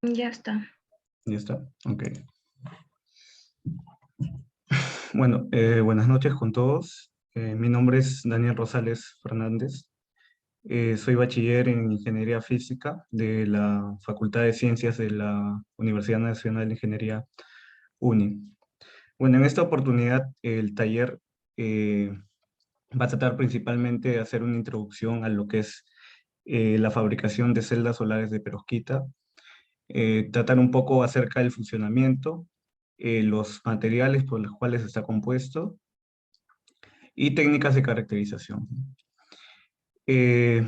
Ya está. Ya está, ok. Bueno, buenas noches con todos. Mi nombre es Daniel Rosales Fernández. Soy bachiller en Ingeniería Física de la Facultad de Ciencias de la Universidad Nacional de Ingeniería UNI. Bueno, en esta oportunidad el taller va a tratar principalmente de hacer una introducción a lo que es la fabricación de celdas solares de perovskita, tratar un poco acerca del funcionamiento, los materiales por los cuales está compuesto y técnicas de caracterización. Eh,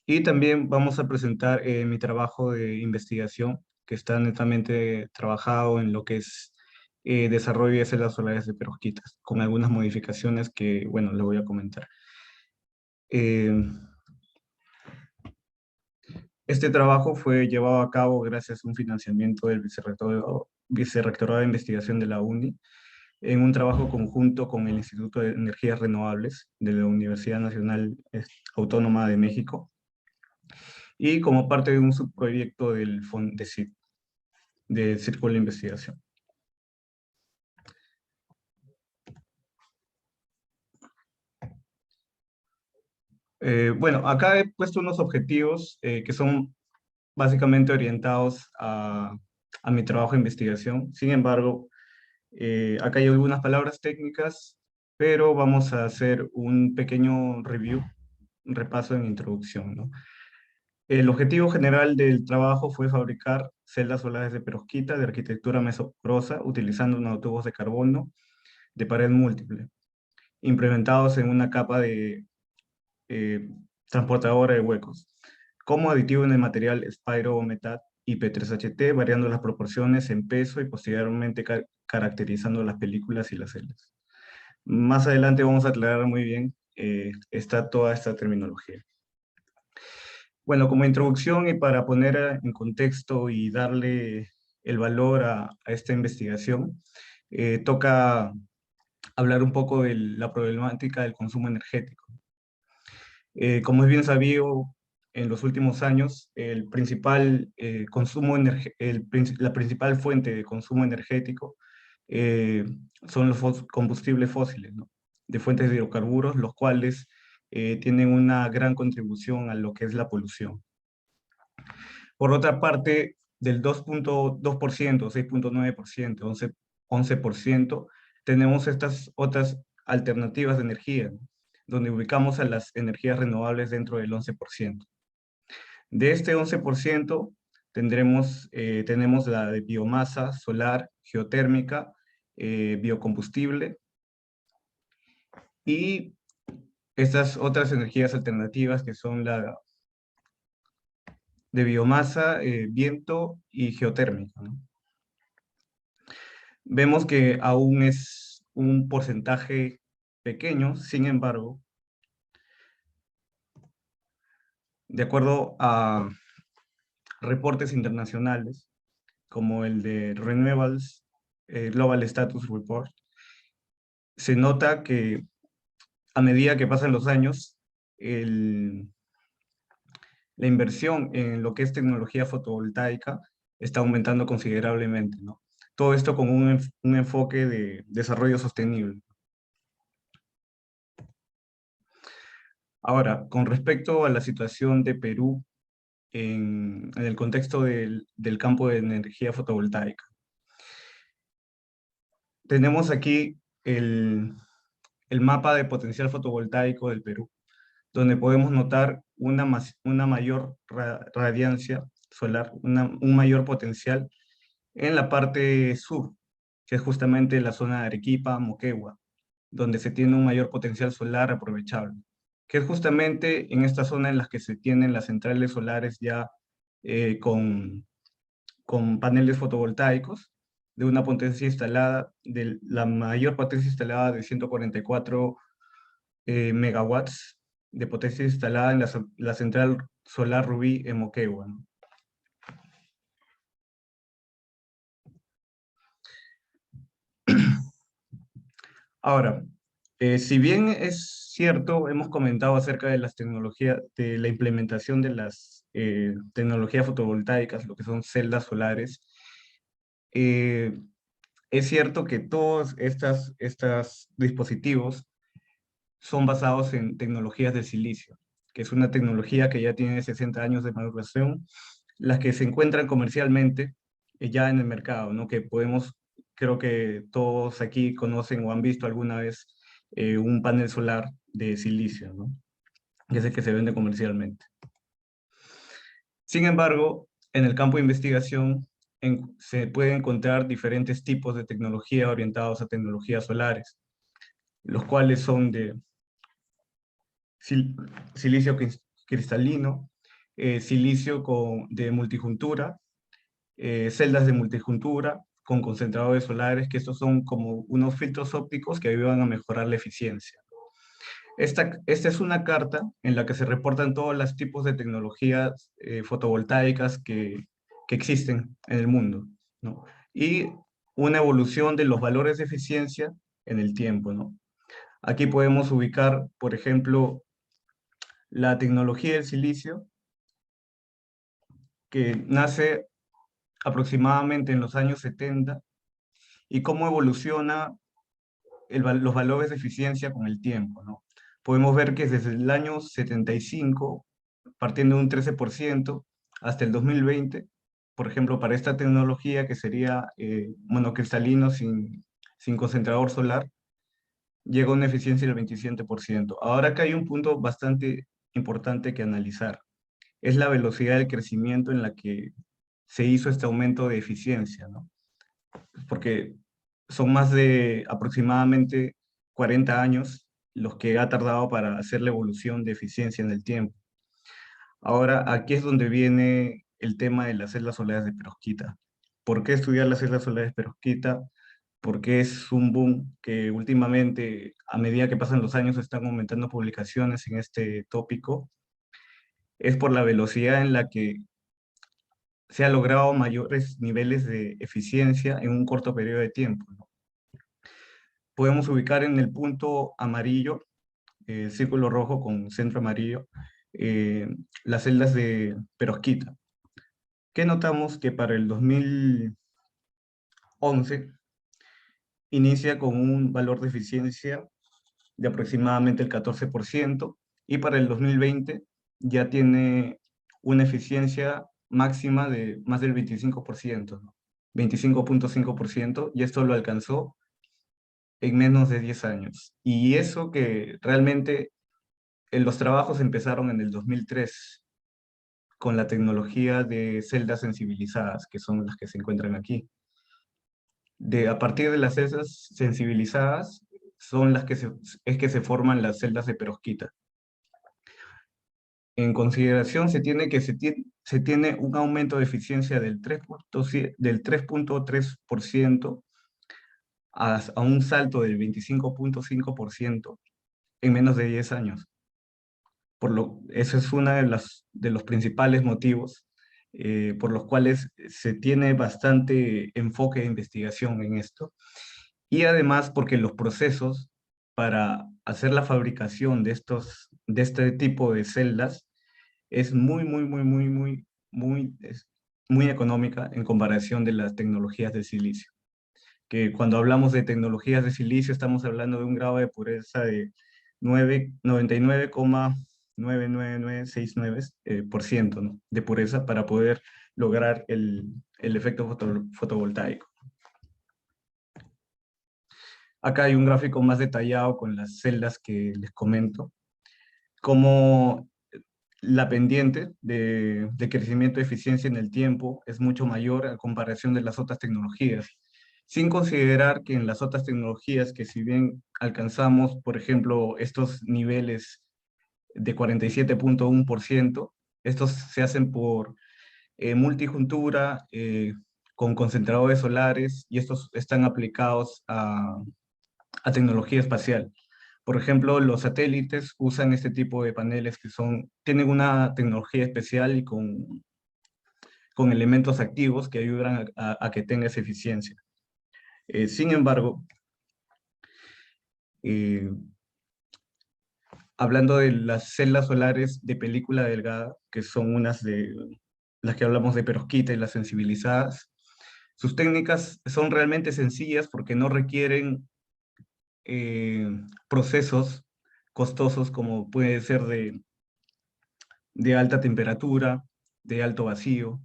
y también vamos a presentar mi trabajo de investigación, que está netamente trabajado en lo que es desarrollo de celdas solares de perovskitas, con algunas modificaciones que, bueno, le voy a comentar. Eh, este trabajo fue llevado a cabo gracias a un financiamiento del Vicerrectorado de Investigación de la UNI, en un trabajo conjunto con el Instituto de Energías Renovables de la Universidad Nacional Autónoma de México, y como parte de un subproyecto del FONDECID, de Círculo de Investigación. Bueno, acá he puesto unos objetivos que son básicamente orientados a mi trabajo de investigación. Sin embargo, acá hay algunas palabras técnicas, pero vamos a hacer un pequeño review, un repaso en introducción, ¿no? El objetivo general del trabajo fue fabricar celdas solares de perovskita de arquitectura mesoporosa utilizando nanotubos de carbono de pared múltiple, implementados en una capa de eh, transportadora de huecos, como aditivo en el material Spyro-Metat IP3HT, variando las proporciones en peso y posteriormente caracterizando las películas y las celdas. Más adelante vamos a aclarar muy bien toda esta terminología. Bueno, como introducción y para poner en contexto y darle el valor a esta investigación, toca hablar un poco de la problemática del consumo energético. Como es bien sabido, en los últimos años, el principal, la principal fuente de consumo energético eh, son los combustibles fósiles, ¿no? De fuentes de hidrocarburos, los cuales tienen una gran contribución a lo que es la polución. Por otra parte, del 2.2%, 6.9%, 11%, tenemos estas otras alternativas de energía, ¿no? Donde ubicamos a las energías renovables dentro del 11%. De este 11%, tenemos la de biomasa, solar, geotérmica, biocombustible y estas otras energías alternativas que son la de biomasa, viento y geotérmica, ¿no? Vemos que aún es un porcentaje pequeño, sin embargo, de acuerdo a reportes internacionales, como el de Renewables Global Status Report, se nota que a medida que pasan los años, la inversión en lo que es tecnología fotovoltaica está aumentando considerablemente, ¿no? Todo esto con un enfoque de desarrollo sostenible. Ahora, con respecto a la situación de Perú en el contexto del campo de energía fotovoltaica. Tenemos aquí el mapa de potencial fotovoltaico del Perú, donde podemos notar una mayor radiancia solar, un mayor potencial en la parte sur, que es justamente la zona de Arequipa, Moquegua, donde se tiene un mayor potencial solar aprovechable, que es justamente en esta zona en la que se tienen las centrales solares ya con paneles fotovoltaicos de una potencia instalada, de la mayor potencia instalada de 144 megawatts de potencia instalada en la central solar Rubí en Moquegua, ¿no? Ahora, Si bien es cierto, hemos comentado acerca de las tecnologías, de la implementación de las tecnologías fotovoltaicas, lo que son celdas solares, eh, es cierto que todos estos dispositivos son basados en tecnologías de silicio, que es una tecnología que ya tiene 60 años de maduración, las que se encuentran comercialmente ya en el mercado, ¿no? Que podemos, creo que todos aquí conocen o han visto alguna vez un panel solar de silicio, ¿no? Que es el que se vende comercialmente. Sin embargo, en el campo de investigación se pueden encontrar diferentes tipos de tecnología orientados a tecnologías solares, los cuales son de sil- silicio cristalino, silicio de multijuntura, celdas de multijuntura con concentradores solares, que estos son como unos filtros ópticos que ayudan a mejorar la eficiencia. Esta es una carta en la que se reportan todos los tipos de tecnologías fotovoltaicas que existen en el mundo, ¿no? Y una evolución de los valores de eficiencia en el tiempo, ¿no? Aquí podemos ubicar, por ejemplo, la tecnología del silicio, que nace aproximadamente en los años 70, y cómo evoluciona los valores de eficiencia con el tiempo, ¿no? Podemos ver que desde el año 75, partiendo de un 13%, hasta el 2020, por ejemplo, para esta tecnología que sería monocristalino sin concentrador solar, llega a una eficiencia del 27%. Ahora acá hay un punto bastante importante que analizar. Es la velocidad del crecimiento en la que se hizo este aumento de eficiencia, ¿no? Porque son más de aproximadamente 40 años los que ha tardado para hacer la evolución de eficiencia en el tiempo. Ahora, aquí es donde viene el tema de las celdas solares de perovskita. ¿Por qué estudiar las celdas solares de perovskita? Porque es un boom que últimamente, a medida que pasan los años, están aumentando publicaciones en este tópico. Es por la velocidad en la que se ha logrado mayores niveles de eficiencia en un corto periodo de tiempo, ¿no? Podemos ubicar en el punto amarillo, círculo rojo con centro amarillo, eh, las celdas de perovskita. ¿Qué notamos? Que para el 2011 inicia con un valor de eficiencia de aproximadamente el 14%, y para el 2020 ya tiene una eficiencia máxima de más del 25%, ¿no? 25,5%, y esto lo alcanzó en menos de 10 años. Y eso que realmente los trabajos empezaron en el 2003 con la tecnología de celdas sensibilizadas, que son las que se encuentran aquí. A partir de las celdas sensibilizadas son es que se forman las celdas de perovskita. En consideración se tiene un aumento de eficiencia del 3,3% a un salto del 25,5% en menos de 10 años. Eso es uno de los principales motivos por los cuales se tiene bastante enfoque de investigación en esto. Y además porque los procesos para hacer la fabricación de este tipo de celdas es muy económica en comparación de las tecnologías de silicio. Que cuando hablamos de tecnologías de silicio estamos hablando de un grado de pureza de 99,99969 por ciento, ¿no? De pureza para poder lograr el efecto fotovoltaico. Acá hay un gráfico más detallado con las celdas que les comento, como la pendiente de crecimiento de eficiencia en el tiempo es mucho mayor a comparación de las otras tecnologías, sin considerar que en las otras tecnologías, que si bien alcanzamos, por ejemplo, estos niveles de 47,1%, estos se hacen por multijuntura, con concentradores solares, y estos están aplicados a tecnología espacial. Por ejemplo, los satélites usan este tipo de paneles que tienen una tecnología especial y con elementos activos que ayudan a que tenga esa eficiencia. Sin embargo, Eh, Hablando de las celdas solares de película delgada, que son unas de las que hablamos de perovskita y las sensibilizadas, sus técnicas son realmente sencillas porque no requieren procesos costosos como puede ser de alta temperatura, de alto vacío.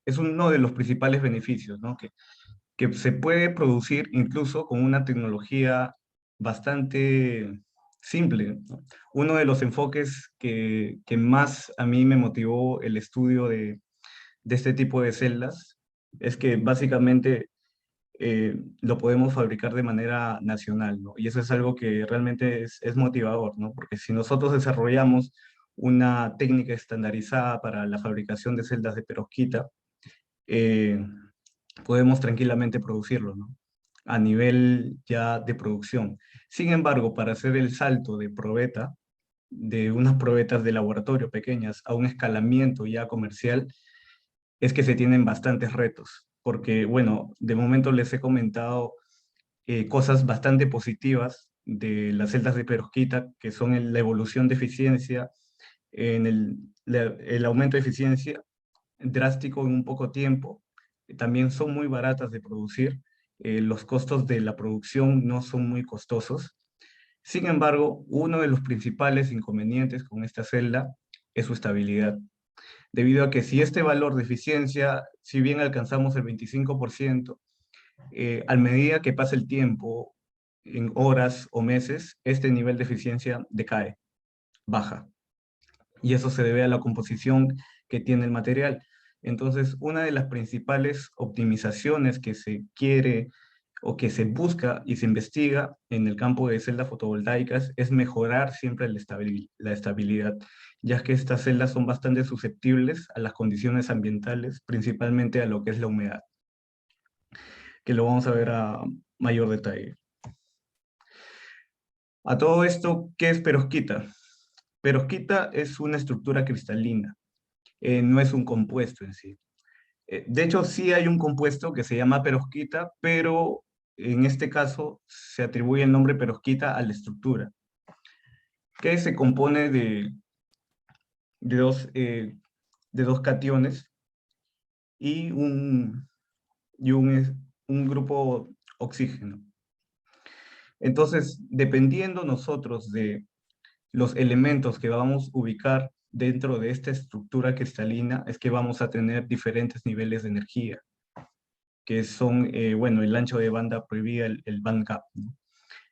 Es uno de los principales beneficios, ¿no? Que se puede producir incluso con una tecnología bastante simple, ¿no? Uno de los enfoques que más a mí me motivó el estudio de este tipo de celdas es que básicamente lo podemos fabricar de manera nacional, ¿no? Y eso es algo que realmente es motivador, ¿no? Porque si nosotros desarrollamos una técnica estandarizada para la fabricación de celdas de perovskita, eh, podemos tranquilamente producirlo, ¿no? A nivel ya de producción. Sin embargo, para hacer el salto de probeta, de unas probetas de laboratorio pequeñas a un escalamiento ya comercial, es que se tienen bastantes retos, porque, bueno, de momento les he comentado cosas bastante positivas de las celdas de perovskita, que son la evolución de eficiencia, en el aumento de eficiencia drástico en un poco tiempo. También son muy baratas de producir. Los costos de la producción no son muy costosos. Sin embargo, uno de los principales inconvenientes con esta celda es su estabilidad, debido a que si este valor de eficiencia, si bien alcanzamos el 25%, a medida que pasa el tiempo, en horas o meses, este nivel de eficiencia decae, baja. Y eso se debe a la composición que tiene el material. Entonces, una de las principales optimizaciones que se quiere o que se busca y se investiga en el campo de celdas fotovoltaicas es mejorar siempre la estabilidad, ya que estas celdas son bastante susceptibles a las condiciones ambientales, principalmente a lo que es la humedad, que lo vamos a ver a mayor detalle. A todo esto, ¿qué es perovskita? Perovskita es una estructura cristalina, no es un compuesto en sí. De hecho, sí hay un compuesto que se llama perovskita, pero en este caso se atribuye el nombre perovskita a la estructura, que se compone de dos, eh, de dos cationes y un grupo oxígeno. Entonces, dependiendo nosotros de los elementos que vamos a ubicar dentro de esta estructura cristalina, es que vamos a tener diferentes niveles de energía, que son, bueno, el ancho de banda prohibida, el bandgap, ¿no?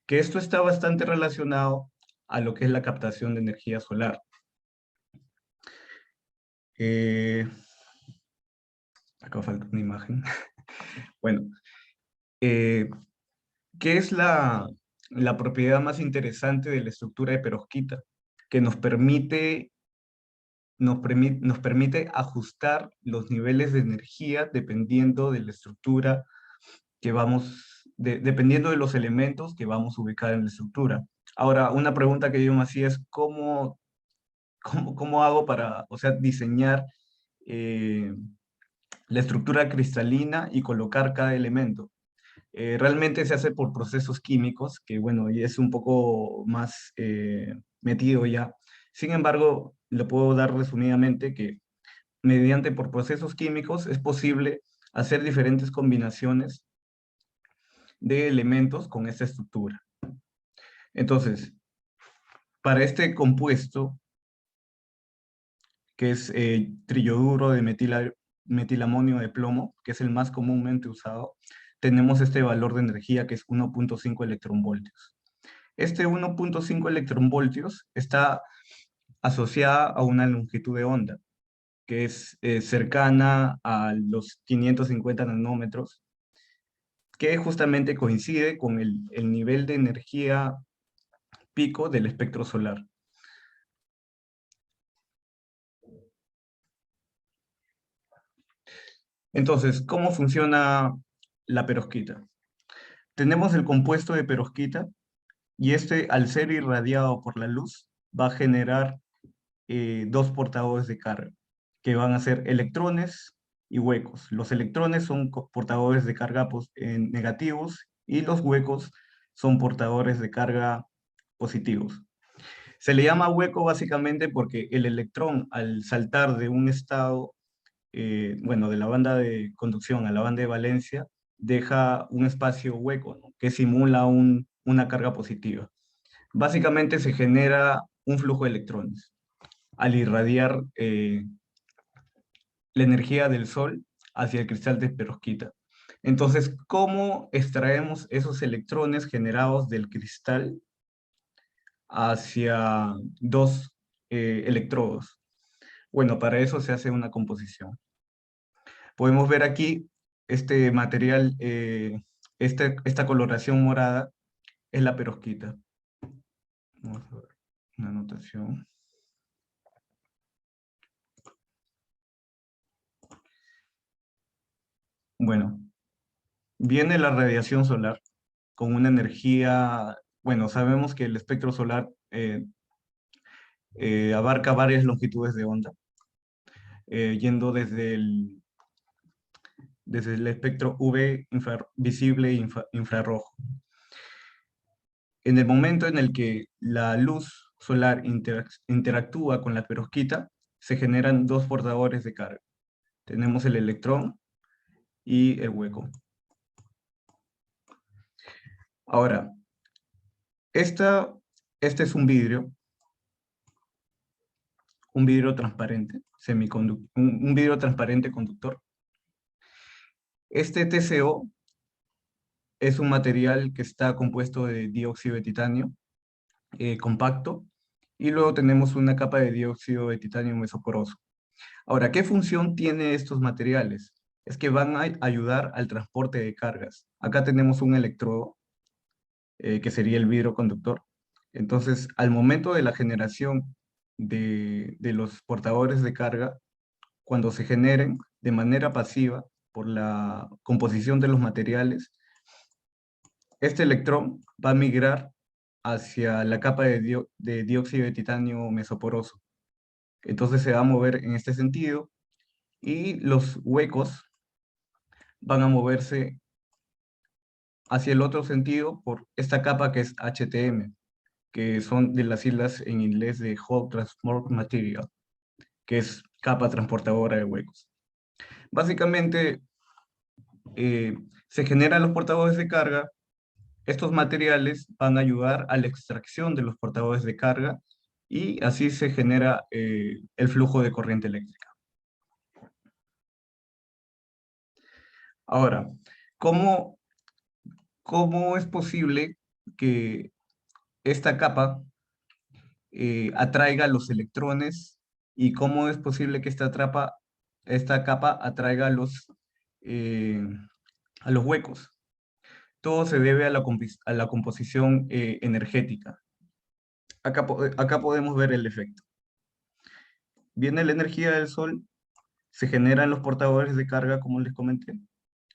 Que esto está bastante relacionado a lo que es la captación de energía solar. Eh, Acá falta una imagen. Bueno, eh, ¿qué es la propiedad más interesante de la estructura de perovskita? Que nos permite ajustar los niveles de energía dependiendo de la estructura que dependiendo de los elementos que vamos a ubicar en la estructura. Ahora, una pregunta que yo me hacía es cómo hago para, o sea, diseñar eh, la estructura cristalina y colocar cada elemento. Realmente se hace por procesos químicos, que bueno, y es un poco más metido ya. Sin embargo, le puedo dar resumidamente que mediante por procesos químicos es posible hacer diferentes combinaciones de elementos con esta estructura. Entonces, para este compuesto, que es trilloduro de metilamonio de plomo, que es el más comúnmente usado, tenemos este valor de energía que es 1.5 electronvoltios. Este 1.5 electronvoltios está asociada a una longitud de onda, que es cercana a los 550 nanómetros, que justamente coincide con el nivel de energía pico del espectro solar. Entonces, ¿cómo funciona la perovskita? Tenemos el compuesto de perovskita y este, al ser irradiado por la luz, va a generar dos portadores de carga, que van a ser electrones y huecos. Los electrones son portadores de carga negativos y los huecos son portadores de carga positivos. Se le llama hueco básicamente porque el electrón, al saltar de un estado, bueno, de la banda de conducción a la banda de valencia, deja un espacio hueco, ¿no?, que simula una carga positiva. Básicamente se genera un flujo de electrones al irradiar la energía del Sol hacia el cristal de perovskita. Entonces, ¿cómo extraemos esos electrones generados del cristal hacia dos electrodos? Bueno, para eso se hace una composición. Podemos ver aquí este material, esta coloración morada es la perovskita. Vamos a ver una anotación. Bueno, viene la radiación solar con una energía, bueno, sabemos que el espectro solar abarca varias longitudes de onda, yendo desde el espectro UV visible e infrarrojo. En el momento en el que la luz solar interactúa con la perovskita, se generan dos portadores de carga. Tenemos el electrón y el hueco. Ahora, este es un vidrio transparente, un vidrio transparente conductor. Este TCO es un material que está compuesto de dióxido de titanio compacto, y luego tenemos una capa de dióxido de titanio mesoporoso. Ahora, ¿qué función tienen estos materiales? Es que van a ayudar al transporte de cargas. Acá tenemos un electrodo, que sería el vidrio conductor. Entonces, al momento de la generación de los portadores de carga, cuando se generen de manera pasiva por la composición de los materiales, este electrón va a migrar hacia la capa de dióxido de titanio mesoporoso. Entonces se va a mover en este sentido, y los huecos van a moverse hacia el otro sentido por esta capa que es HTM, que son de las siglas en inglés de Hole Transport Material, que es capa transportadora de huecos. Básicamente, se generan los portadores de carga. Estos materiales van a ayudar a la extracción de los portadores de carga, y así se genera el flujo de corriente eléctrica. Ahora, ¿cómo, cómo es posible que esta capa atraiga los electrones, y cómo es posible que esta capa atraiga eh, a los huecos? Todo se debe a a la composición energética. Acá podemos ver el efecto. Viene la energía del Sol, se generan los portadores de carga, como les comenté.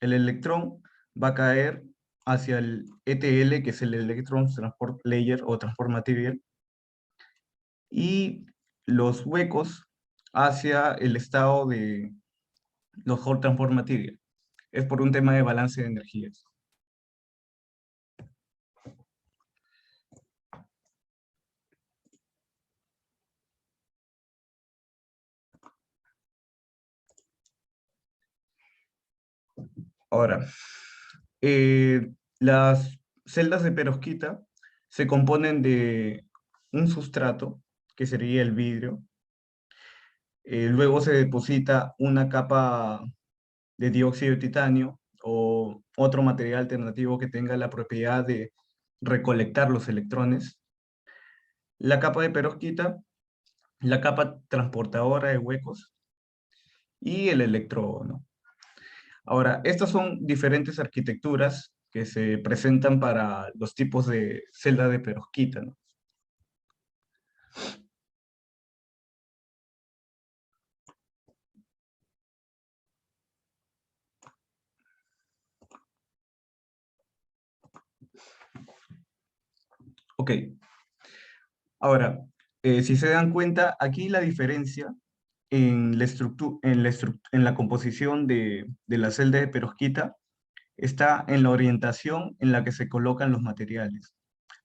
El electrón va a caer hacia el ETL, que es el Electron Transport Layer o Transport Material, y los huecos hacia el estado de los Hall Transport Material. Es por un tema de balance de energías. Ahora, las celdas de perovskita se componen de un sustrato, que sería el vidrio. Luego se deposita una capa de dióxido de titanio o otro material alternativo que tenga la propiedad de recolectar los electrones. La capa de perovskita, la capa transportadora de huecos y el electrodo, ¿no? Ahora, estas son diferentes arquitecturas que se presentan para los tipos de celda de perovskita, ¿no? Ok, ahora, si se dan cuenta, aquí la diferencia en la composición de la celda de perovskita está en la orientación en la que se colocan los materiales.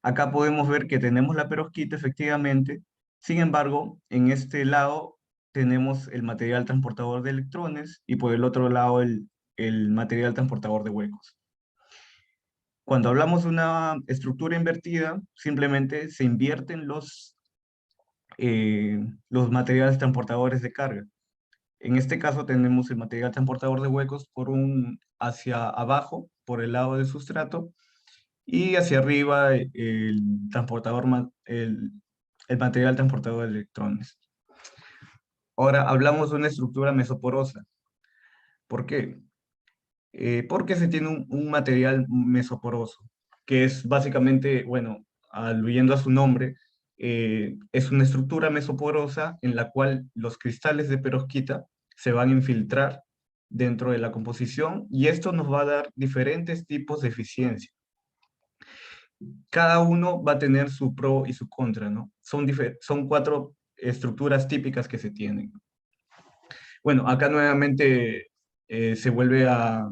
Acá podemos ver que tenemos la perovskita efectivamente, sin embargo, en este lado tenemos el material transportador de electrones y por el otro lado el material transportador de huecos. Cuando hablamos de una estructura invertida, simplemente se invierten los materiales transportadores de carga. En este caso tenemos el material transportador de huecos hacia abajo, por el lado del sustrato, y hacia arriba el material transportador de electrones. Ahora hablamos de una estructura mesoporosa. ¿Por qué? Porque se tiene un material mesoporoso, que es básicamente, bueno, aluyendo a su nombre, es una estructura mesoporosa en la cual los cristales de perovskita se van a infiltrar dentro de la composición y esto nos va a dar diferentes tipos de eficiencia. Cada uno va a tener su pro y su contra, ¿no? Son cuatro estructuras típicas que se tienen. Bueno, acá nuevamente se vuelve a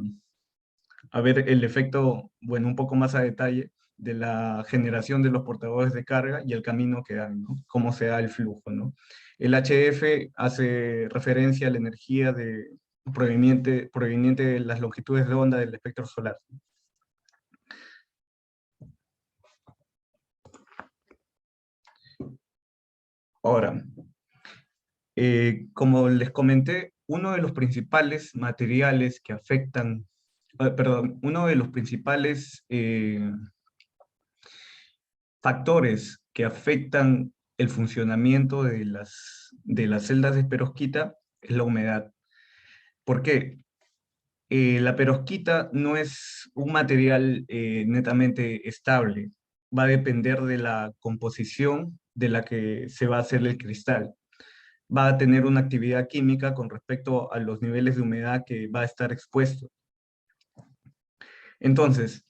ver el efecto, bueno, un poco más a detalle de la generación de los portadores de carga y el camino que dan, ¿no? Cómo se da el flujo, ¿no? El HF hace referencia a la energía proveniente de las longitudes de onda del espectro solar. Ahora, como les comenté, uno de los principales materiales que afectan, perdón, uno de los principales factores que afectan el funcionamiento de las celdas de perovskita es la humedad. ¿Por qué? La perovskita no es un material netamente estable. Va a depender de la composición de la que se va a hacer el cristal. Va a tener una actividad química con respecto a los niveles de humedad que va a estar expuesto. Entonces,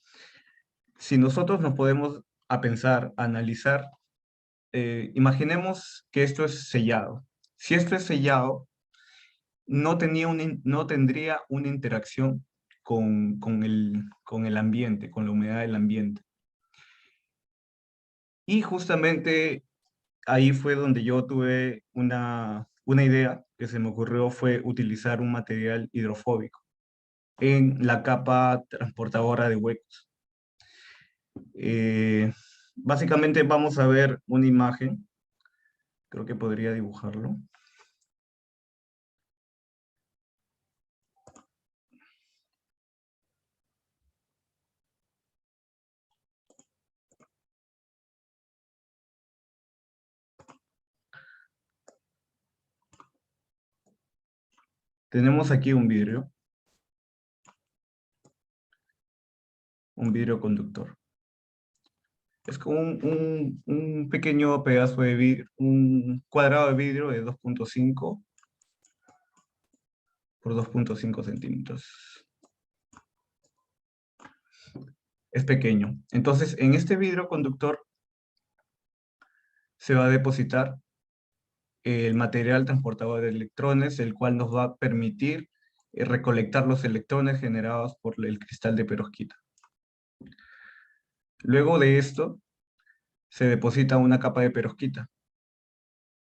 si nosotros nos podemos a pensar, a analizar, imaginemos que esto es sellado. Si esto es sellado, no tendría una interacción con el ambiente, con la humedad del ambiente. Y justamente ahí fue donde yo tuve una idea que se me ocurrió, fue utilizar un material hidrofóbico en la capa transportadora de huecos. Eh, Básicamente vamos a ver una imagen, creo que podría dibujarlo. Tenemos aquí un vidrio conductor. Es como un pequeño pedazo de vidrio, un cuadrado de vidrio de 2.5 por 2.5 centímetros. Es pequeño. Entonces, en este vidrio conductor se va a depositar el material transportador de electrones, el cual nos va a permitir recolectar los electrones generados por el cristal de perovskita. Luego de esto, se deposita una capa de perovskita,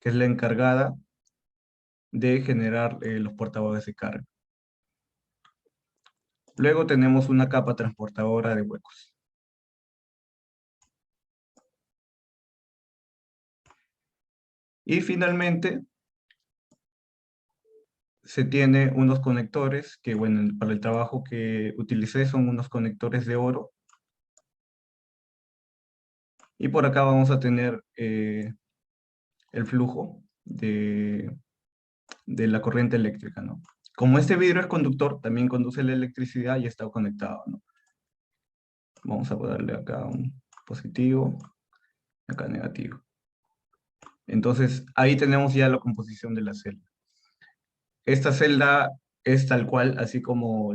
que es la encargada de generar los portadores de carga. Luego tenemos una capa transportadora de huecos. Y finalmente, se tiene unos conectores que, bueno, para el trabajo que utilicé son unos conectores de oro. Y por acá vamos a tener el flujo de la corriente eléctrica, ¿no? Como este vidrio es conductor, también conduce la electricidad y está conectado, ¿no? Vamos a darle acá un positivo, acá negativo. Entonces, ahí tenemos ya la composición de la celda. Esta celda es tal cual, así como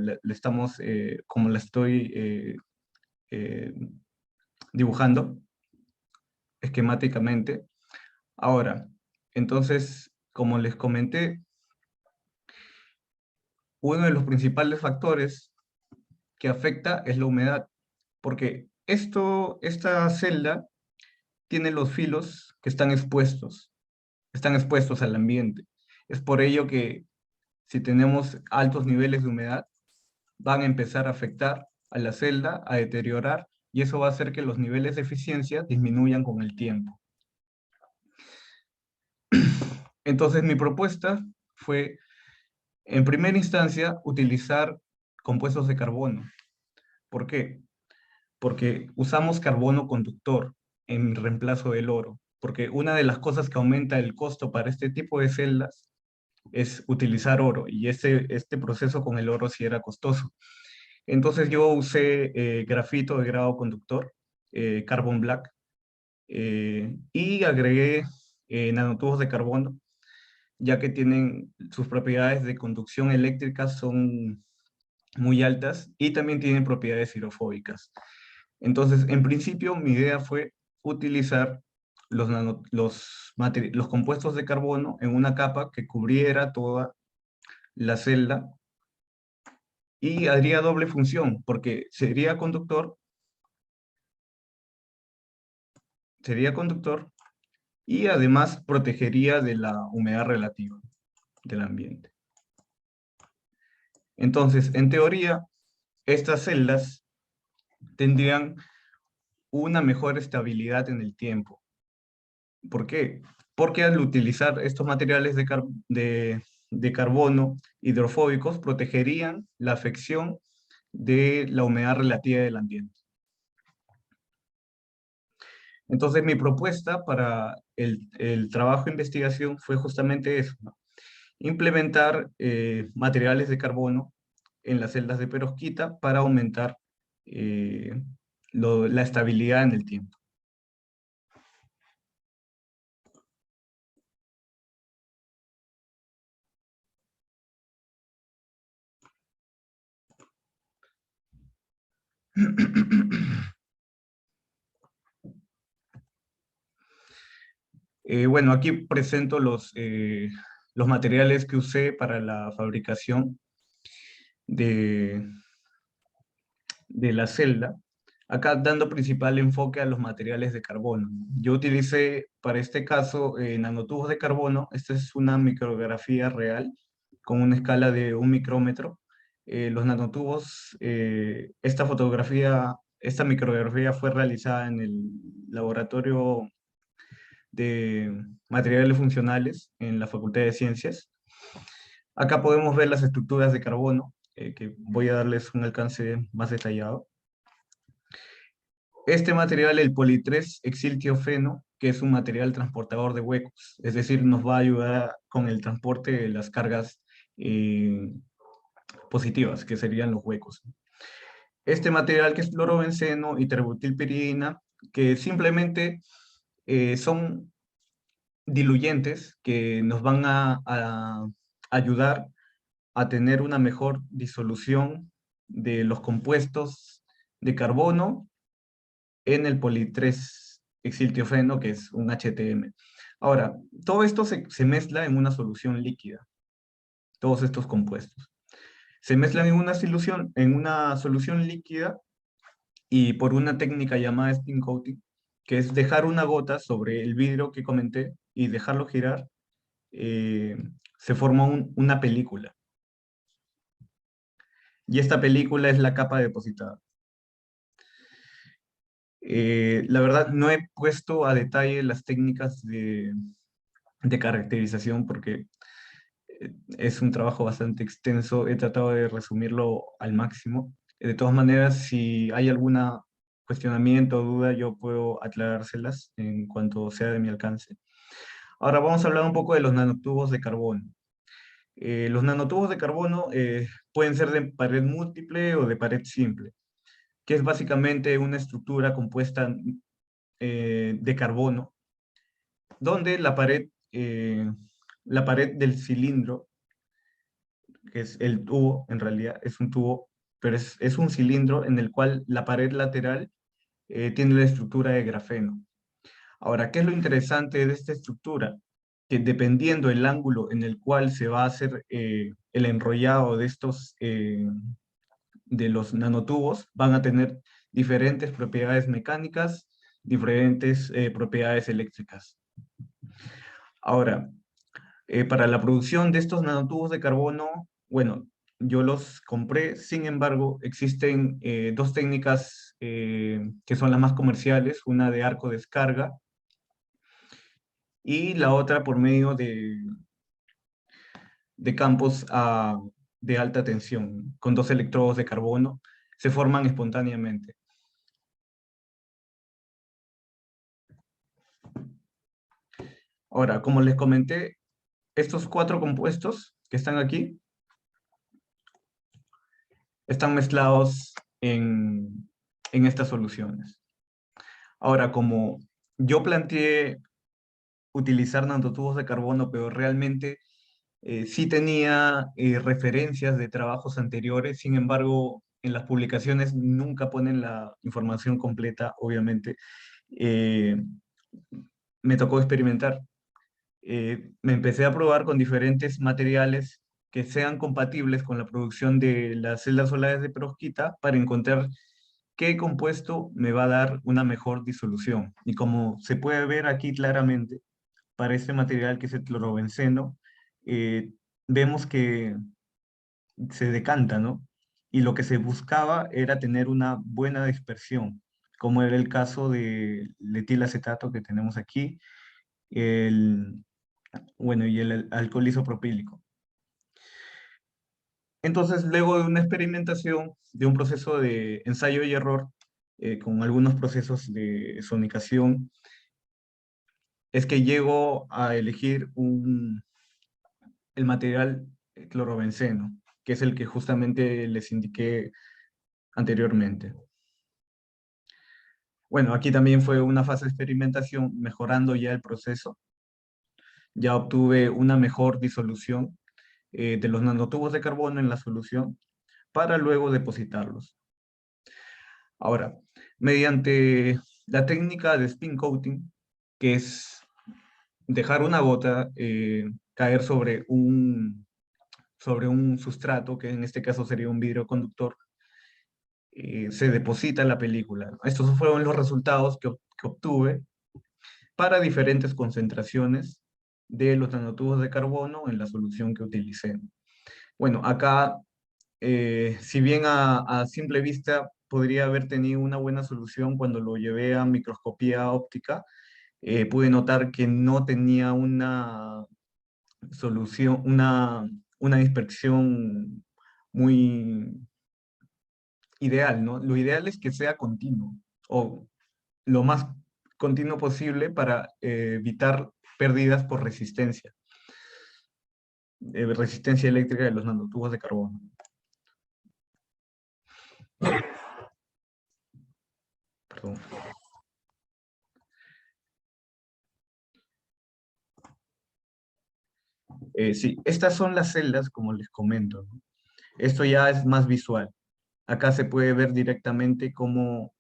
como la estoy eh, dibujando esquemáticamente. Ahora, entonces, como les comenté, uno de los principales factores que afecta es la humedad, porque esta celda tiene los filos que están expuestos al ambiente. Es por ello que si tenemos altos niveles de humedad, van a empezar a afectar a la celda, a deteriorar, y eso va a hacer que los niveles de eficiencia disminuyan con el tiempo. Entonces mi propuesta fue, en primera instancia, utilizar compuestos de carbono. ¿Por qué? Porque usamos carbono conductor en reemplazo del oro, porque una de las cosas que aumenta el costo para este tipo de celdas es utilizar oro, y este proceso con el oro sí era costoso. Entonces yo usé grafito de grado conductor, carbon black, y agregué nanotubos de carbono, ya que tienen sus propiedades de conducción eléctrica son muy altas y también tienen propiedades hidrofóbicas. Entonces, en principio, mi idea fue utilizar los compuestos de carbono en una capa que cubriera toda la celda y haría doble función, porque sería conductor y además protegería de la humedad relativa del ambiente. Entonces, en teoría, estas celdas tendrían una mejor estabilidad en el tiempo. ¿Por qué? Porque al utilizar estos materiales de carbono hidrofóbicos, protegerían la afección de la humedad relativa del ambiente. Entonces, mi propuesta para el trabajo de investigación fue justamente eso, ¿no? Implementar materiales de carbono en las celdas de perovskita para aumentar eh, la estabilidad en el tiempo. Bueno, aquí presento los materiales que usé para la fabricación de, de la celda. Acá dando principal enfoque a los materiales de carbono. Yo utilicé para este caso nanotubos de carbono. Esta es una micrografía real con una escala de 1 micrómetro. Los nanotubos, esta micrografía fue realizada en el laboratorio de materiales funcionales en la Facultad de Ciencias. Acá podemos ver las estructuras de carbono, que voy a darles un alcance más detallado. Este material, el poli-3-exiltiofeno, que es un material transportador de huecos, es decir, nos va a ayudar con el transporte de las cargas eh, positivas, que serían los huecos. Este material que es fluorobenceno y terbutilpiridina, que simplemente son diluyentes que nos van a ayudar a tener una mejor disolución de los compuestos de carbono en el poli-3-exiltiofeno, que es un HTM. Ahora, todo esto se mezcla en una solución líquida, todos estos compuestos. Se mezclan en una solución líquida y por una técnica llamada spin coating, que es dejar una gota sobre el vidrio que comenté y dejarlo girar, eh, se forma una película. Y esta película es la capa depositada. La verdad, no he puesto a detalle las técnicas de caracterización porque es un trabajo bastante extenso. He tratado de resumirlo al máximo. De todas maneras, si hay alguna cuestionamiento o duda, yo puedo aclarárselas en cuanto sea de mi alcance. Ahora vamos a hablar un poco de los nanotubos de carbono. Los nanotubos de carbono pueden ser de pared múltiple o de pared simple, que es básicamente una estructura compuesta de carbono, donde la pared del cilindro, que es el tubo, en realidad es un tubo, pero es un cilindro en el cual la pared lateral tiene la estructura de grafeno. Ahora, ¿qué es lo interesante de esta estructura? Que dependiendo del ángulo en el cual se va a hacer el enrollado de los nanotubos van a tener diferentes propiedades mecánicas, diferentes propiedades eléctricas. Ahora, para la producción de estos nanotubos de carbono, bueno, yo los compré, sin embargo, existen dos técnicas que son las más comerciales, una de arco descarga y la otra por medio de campos de alta tensión, con dos electrodos de carbono, se forman espontáneamente. Ahora, como les comenté, estos cuatro compuestos que están aquí están mezclados en estas soluciones. Ahora, como yo planteé utilizar nanotubos de carbono, pero realmente sí tenía referencias de trabajos anteriores, sin embargo, en las publicaciones nunca ponen la información completa, obviamente. Eh, Me tocó experimentar. Me empecé a probar con diferentes materiales que sean compatibles con la producción de las celdas solares de perovskita para encontrar qué compuesto me va a dar una mejor disolución. Y como se puede ver aquí claramente, para este material que es el clorobenceno, eh, vemos que se decanta, ¿no? Y lo que se buscaba era tener una buena dispersión, como era el caso de etilacetato que tenemos aquí, el, bueno, y el alcohol isopropílico. Entonces, luego de una experimentación, de un proceso de ensayo y error, con algunos procesos de sonicación, es que llego a elegir el material clorobenceno, que es el que justamente les indiqué anteriormente. Bueno, aquí también fue una fase de experimentación, mejorando ya el proceso. Ya obtuve una mejor disolución de los nanotubos de carbono en la solución para luego depositarlos. Ahora, mediante la técnica de spin coating, que es dejar una gota caer sobre un sustrato, que en este caso sería un vidrio conductor, se deposita la película. Estos fueron los resultados que obtuve para diferentes concentraciones de los nanotubos de carbono en la solución que utilicé. Bueno, acá, si bien a simple vista podría haber tenido una buena solución cuando lo llevé a microscopía óptica, pude notar que no tenía una solución, una dispersión muy ideal, ¿no? Lo ideal es que sea continuo, o lo más continuo posible para evitar pérdidas por resistencia eléctrica de los nanotubos de carbono. Perdón. Sí, estas son las celdas, como les comento, ¿no? Esto ya es más visual. Acá se puede ver directamente cómo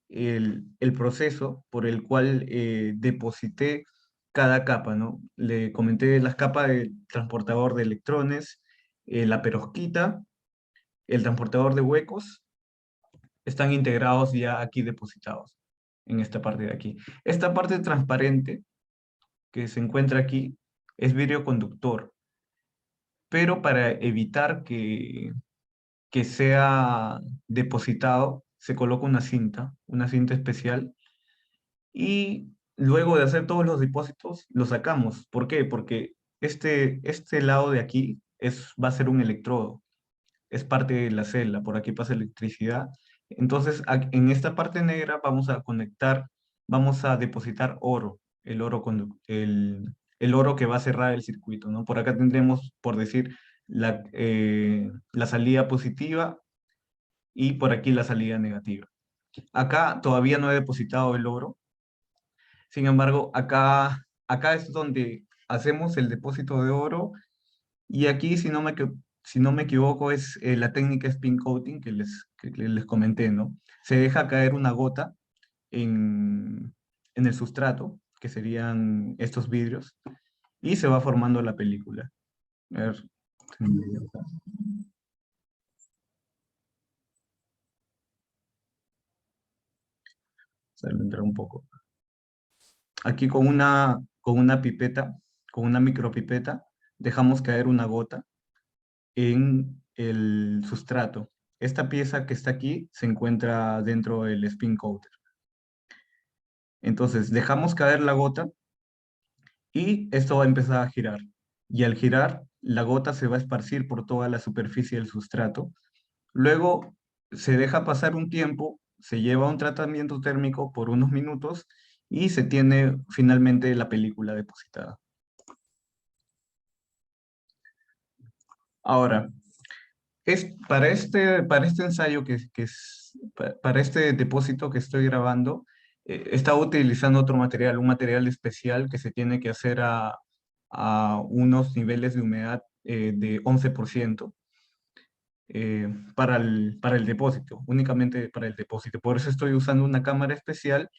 el proceso por el cual deposité cada capa, ¿no? Le comenté las capas del transportador de electrones, la perovskita, el transportador de huecos, están integrados ya aquí depositados, en esta parte de aquí. Esta parte transparente que se encuentra aquí es vidrio conductor, pero para evitar que sea depositado, se coloca una cinta especial, y luego de hacer todos los depósitos, lo sacamos. ¿Por qué? Porque este lado de aquí va a ser un electrodo, es parte de la celda, por aquí pasa electricidad. Entonces, en esta parte negra vamos a depositar oro, el oro que va a cerrar el circuito, ¿no? Por acá tendremos, por decir, la salida positiva y por aquí la salida negativa. Acá todavía no he depositado el oro, sin embargo, acá es donde hacemos el depósito de oro, y aquí, si no me equivoco, es la técnica spin coating que les comenté, ¿no? Se deja caer una gota en, en el sustrato, que serían estos vidrios, y se va formando la película. A ver. entrar un poco. Aquí con una pipeta, con una micropipeta, dejamos caer una gota en el sustrato. Esta pieza que está aquí se encuentra dentro del spin coater. Entonces, dejamos caer la gota y esto va a empezar a girar. Y al girar, la gota se va a esparcir por toda la superficie del sustrato. Luego se deja pasar un tiempo, se lleva un tratamiento térmico por unos minutos y se tiene finalmente la película depositada. Ahora, para este ensayo para este depósito que estoy grabando, estaba utilizando otro material, un material especial que se tiene que hacer a unos niveles de humedad de 11% para el depósito, únicamente para el depósito. Por eso estoy usando una cámara especial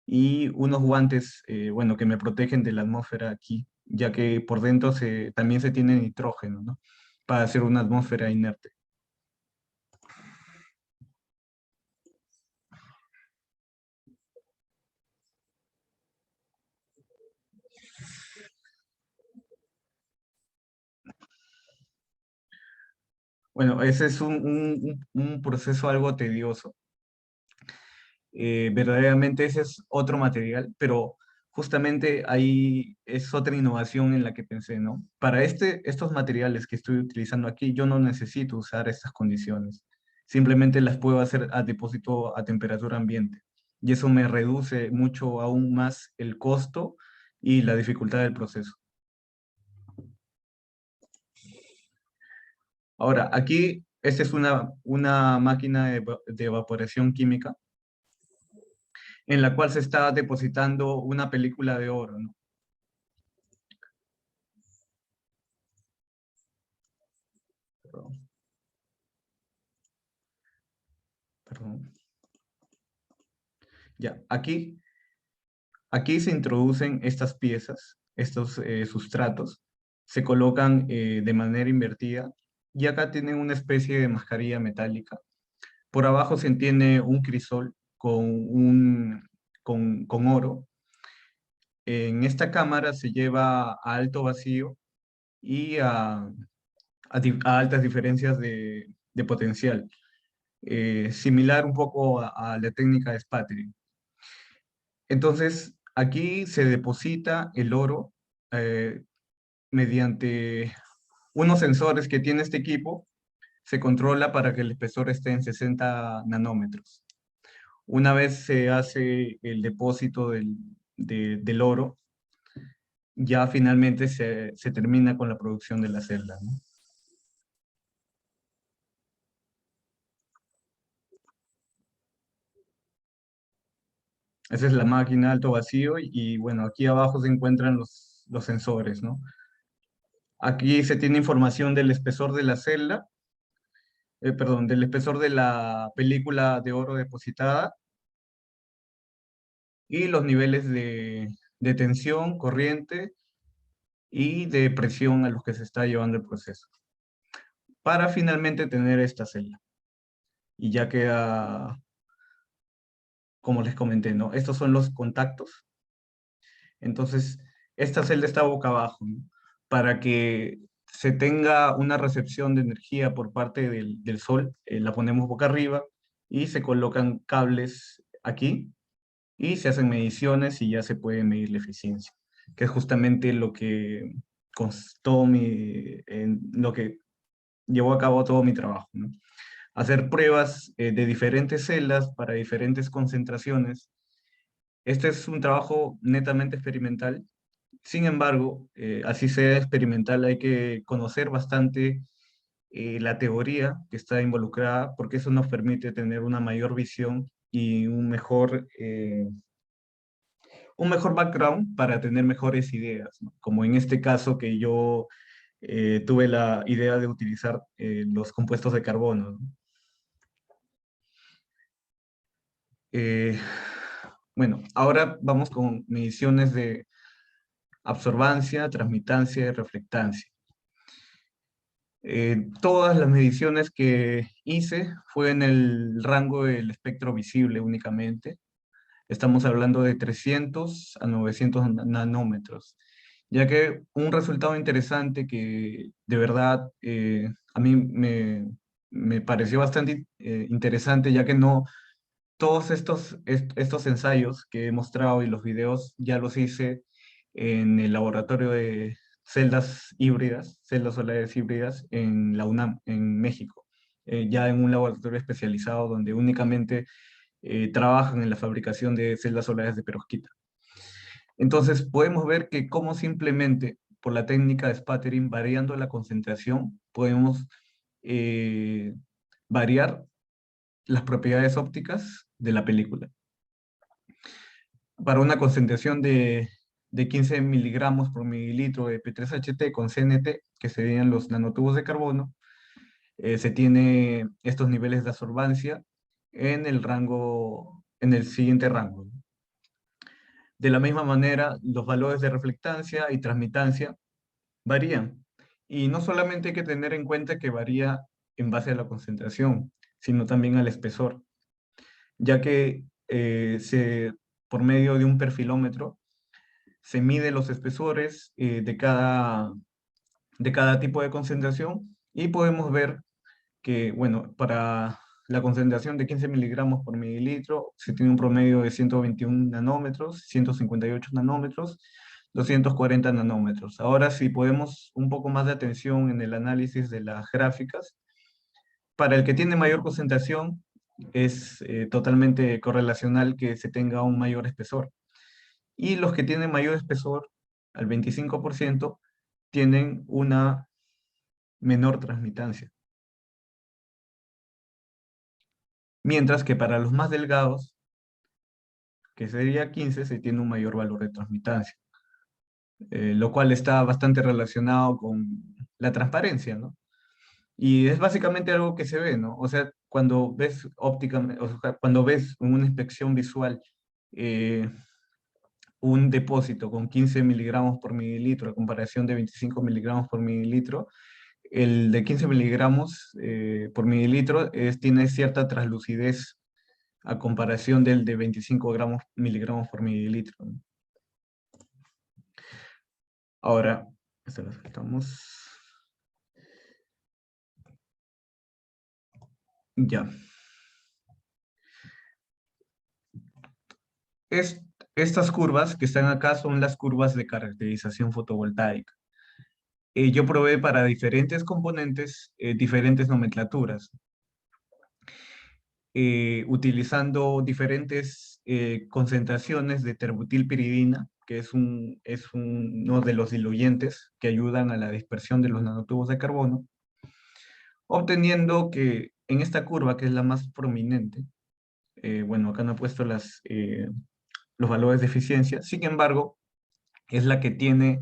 y unos guantes, bueno, que me protegen de la atmósfera aquí, ya que por dentro también se tiene nitrógeno, ¿no? Para hacer una atmósfera inerte. Bueno, ese es un proceso algo tedioso. Verdaderamente ese es otro material, pero justamente ahí es otra innovación en la que pensé, ¿no? Para estos materiales que estoy utilizando aquí, yo no necesito usar estas condiciones. Simplemente las puedo hacer a depósito a temperatura ambiente. Y eso me reduce mucho aún más el costo y la dificultad del proceso. Ahora, aquí, esta es una máquina de evaporación química en la cual se está depositando una película de oro, ¿no? Perdón, perdón. Ya, aquí se introducen estas piezas, estos sustratos, se colocan de manera invertida y acá tienen una especie de mascarilla metálica. Por abajo se tiene un crisol con oro. En esta cámara se lleva a alto vacío y a altas diferencias de potencial, similar un poco a la técnica de sputtering. Entonces, aquí se deposita el oro eh, mediante unos sensores que tiene este equipo, se controla para que el espesor esté en 60 nanómetros. Una vez se hace el depósito del oro, ya finalmente se termina con la producción de la celda, ¿no? Esa es la máquina alto vacío y bueno, aquí abajo se encuentran los sensores, ¿no? Aquí se tiene información del espesor de la celda, perdón, del espesor de la película de oro depositada y los niveles de tensión, corriente y de presión a los que se está llevando el proceso, para finalmente tener esta celda. Y ya queda, como les comenté, ¿no? Estos son los contactos. Entonces, esta celda está boca abajo, ¿no? Para que se tenga una recepción de energía por parte del sol, la ponemos boca arriba y se colocan cables aquí y se hacen mediciones y ya se puede medir la eficiencia, que es justamente lo que costó lo que llevó a cabo todo mi trabajo, ¿no? Hacer pruebas de diferentes celdas para diferentes concentraciones. Este es un trabajo netamente experimental. Sin embargo, así sea experimental, hay que conocer bastante la teoría que está involucrada, porque eso nos permite tener una mayor visión y un mejor background para tener mejores ideas, ¿no? Como en este caso que yo tuve la idea de utilizar los compuestos de carbono, ¿no? Eh, bueno, ahora vamos con mediciones de absorbancia, transmitancia y reflectancia. Todas las mediciones que hice fue en el rango del espectro visible únicamente. Estamos hablando de 300 a 900 nanómetros, ya que un resultado interesante que de verdad a mí me pareció bastante interesante, ya que no todos estos ensayos que he mostrado y los videos ya los hice en el laboratorio de celdas híbridas, celdas solares híbridas en la UNAM, en México, ya en un laboratorio especializado donde únicamente trabajan en la fabricación de celdas solares de perovskita. Entonces podemos ver que como simplemente por la técnica de sputtering, variando la concentración, podemos eh, variar las propiedades ópticas de la película. Para una concentración de 15 miligramos por mililitro de P3HT con CNT, que serían los nanotubos de carbono, se tiene estos niveles de absorbancia en el siguiente rango. De la misma manera, los valores de reflectancia y transmitancia varían. Y no solamente hay que tener en cuenta que varía en base a la concentración, sino también al espesor, ya que por medio de un perfilómetro se mide los espesores de cada tipo de concentración y podemos ver que, bueno, para la concentración de 15 miligramos por mililitro se tiene un promedio de 121 nanómetros, 158 nanómetros, 240 nanómetros. Ahora, si podemos un poco más de atención en el análisis de las gráficas, para el que tiene mayor concentración es totalmente correlacional que se tenga un mayor espesor. Y los que tienen mayor espesor, al 25%, tienen una menor transmitancia. Mientras que para los más delgados, que sería 15, se tiene un mayor valor de transmitancia, lo cual está bastante relacionado con la transparencia, ¿no? Y es básicamente algo que se ve, ¿no? O sea, cuando ves ópticamente, o sea, cuando ves en una inspección visual eh, un depósito con 15 miligramos por mililitro a comparación de 25 miligramos por mililitro, el de 15 miligramos por mililitro tiene cierta translucidez a comparación del de 25 miligramos por mililitro, ¿no? Ahora, esto lo saltamos. Ya. Es, Estas curvas que están acá son las curvas de caracterización fotovoltaica. Yo probé para diferentes componentes diferentes nomenclaturas, utilizando diferentes concentraciones de terbutilpiridina, que es uno de los diluyentes que ayudan a la dispersión de los nanotubos de carbono, obteniendo que en esta curva, que es la más prominente, bueno, acá no he puesto los valores de eficiencia, sin embargo, es la que tiene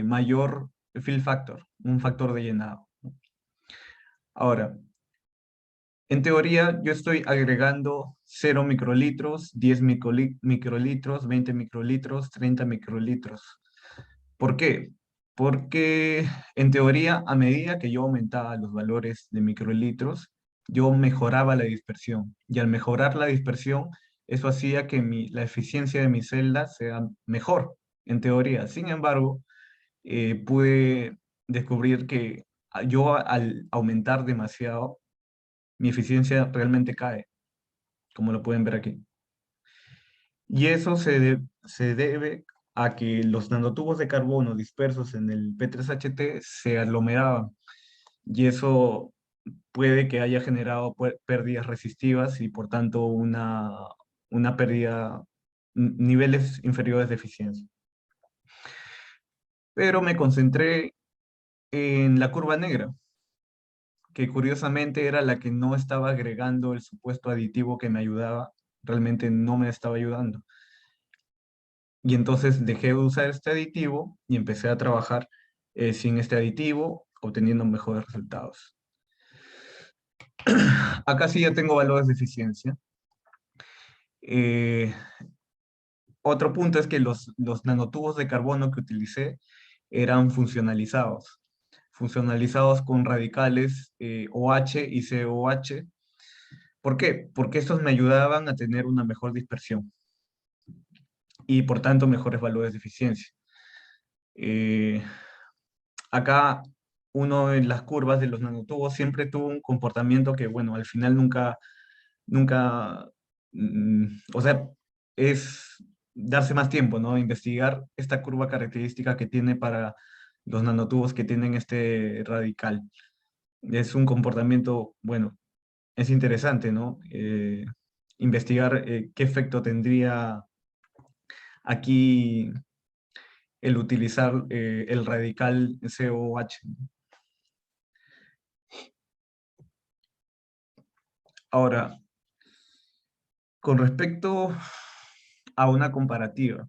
mayor fill factor, un factor de llenado. Ahora, en teoría, yo estoy agregando 0 microlitros, 10 microlitros, 20 microlitros, 30 microlitros. ¿Por qué? Porque en teoría, a medida que yo aumentaba los valores de microlitros, yo mejoraba la dispersión. Y al mejorar la dispersión, eso hacía que la eficiencia de mi celda sea mejor, en teoría. Sin embargo, pude descubrir que yo al aumentar demasiado, mi eficiencia realmente cae, como lo pueden ver aquí. Y eso se debe a que los nanotubos de carbono dispersos en el P3HT se aglomeraban. Y eso puede que haya generado pérdidas resistivas y por tanto una pérdida, niveles inferiores de eficiencia. Pero me concentré en la curva negra, que curiosamente era la que no estaba agregando el supuesto aditivo que me ayudaba, realmente no me estaba ayudando. Y entonces dejé de usar este aditivo y empecé a trabajar sin este aditivo, obteniendo mejores resultados. Acá sí ya tengo valores de eficiencia. Eh, Otro punto es que los nanotubos de carbono que utilicé eran funcionalizados con radicales OH y COH, ¿Por qué? Porque estos me ayudaban a tener una mejor dispersión y por tanto mejores valores de eficiencia. Eh, Acá uno en las curvas de los nanotubos siempre tuvo un comportamiento que, bueno, al final nunca, o sea, es darse más tiempo, ¿no? Investigar esta curva característica que tiene para los nanotubos que tienen este radical. Es un comportamiento, bueno, es interesante, ¿no? Investigar qué efecto tendría aquí el utilizar el radical COH. Ahora, con respecto a una comparativa,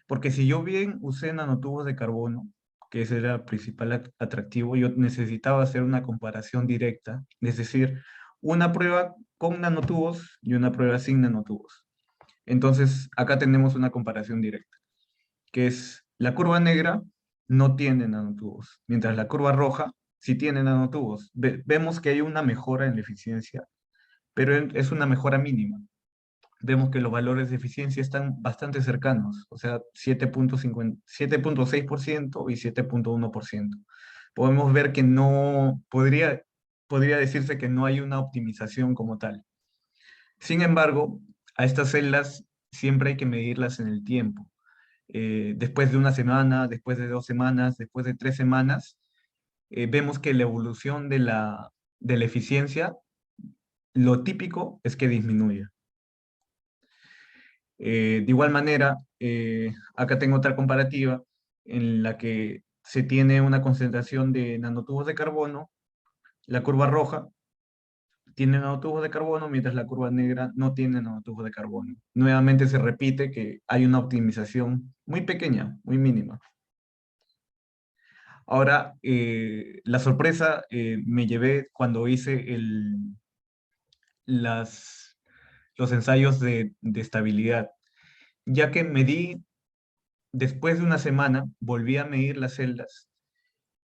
porque si yo bien usé nanotubos de carbono, que ese era el principal atractivo, yo necesitaba hacer una comparación directa, es decir, una prueba con nanotubos y una prueba sin nanotubos. Entonces, acá tenemos una comparación directa, que es la curva negra no tiene nanotubos, mientras la curva roja sí tiene nanotubos. Vemos que hay una mejora en la eficiencia, pero es una mejora mínima. Vemos que los valores de eficiencia están bastante cercanos, o sea, 7.6% y 7.1%. Podemos ver que no, podría decirse que no hay una optimización como tal. Sin embargo, a estas celdas siempre hay que medirlas en el tiempo. Después de una semana, después de 2 semanas, después de 3 semanas, vemos que la evolución de la eficiencia, lo típico es que disminuye. De igual manera, acá tengo otra comparativa en la que se tiene una concentración de nanotubos de carbono, la curva roja tiene nanotubos de carbono, mientras la curva negra no tiene nanotubos de carbono. Nuevamente se repite que hay una optimización muy pequeña, muy mínima. Ahora, la sorpresa me llevé cuando hice las, los ensayos de estabilidad, ya que medí. Después de una semana volví a medir las celdas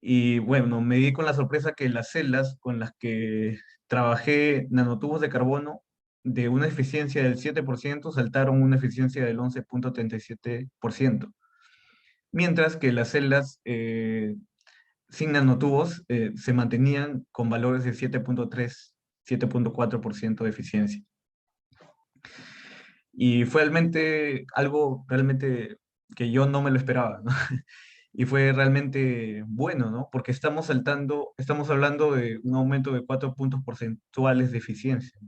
y bueno, me di con la sorpresa que las celdas con las que trabajé nanotubos de carbono de una eficiencia del 7% saltaron una eficiencia del 11.37%, mientras que las celdas sin nanotubos se mantenían con valores de 7.3, 7.4% de eficiencia. Y fue realmente algo realmente que yo no me lo esperaba, ¿no? Y fue realmente bueno, ¿no? Porque estamos hablando de un aumento de 4 puntos porcentuales de eficiencia.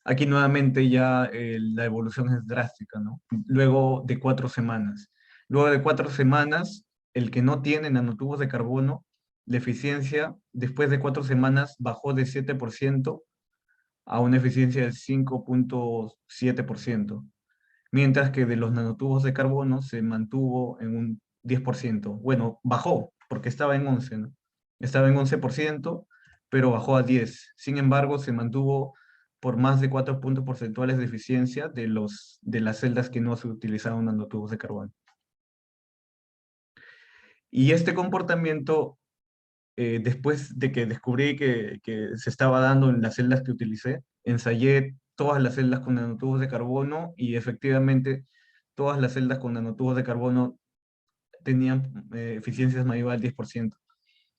Aquí nuevamente ya la evolución es drástica, ¿no? Luego de 4 semanas. Luego de 4 semanas, el que no tiene nanotubos de carbono, la eficiencia después de 4 semanas bajó de 7% a una eficiencia del 5.7%, mientras que de los nanotubos de carbono se mantuvo en un 10%. Bueno, bajó, porque estaba en 11, ¿no? Estaba en 11%, pero bajó a 10. Sin embargo, se mantuvo por más de 4 puntos porcentuales de eficiencia de las celdas que no se utilizaban nanotubos de carbono. Y este comportamiento, después de que descubrí que se estaba dando en las celdas que utilicé, ensayé todas las celdas con nanotubos de carbono y efectivamente todas las celdas con nanotubos de carbono tenían eficiencias mayores al 10%,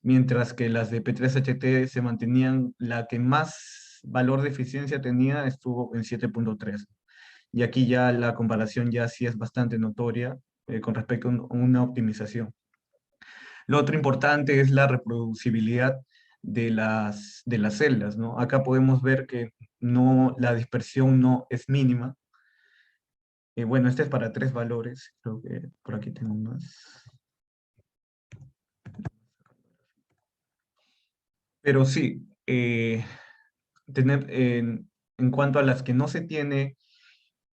mientras que las de P3HT se mantenían, la que más valor de eficiencia tenía estuvo en 7.3. Y aquí ya la comparación ya sí es bastante notoria con respecto a una optimización. Lo otro importante es la reproducibilidad de las celdas, ¿no? Acá podemos ver que no, la dispersión no es mínima. Bueno, este es para 3 valores, creo que por aquí tengo más. Pero sí, en cuanto a las que no se tiene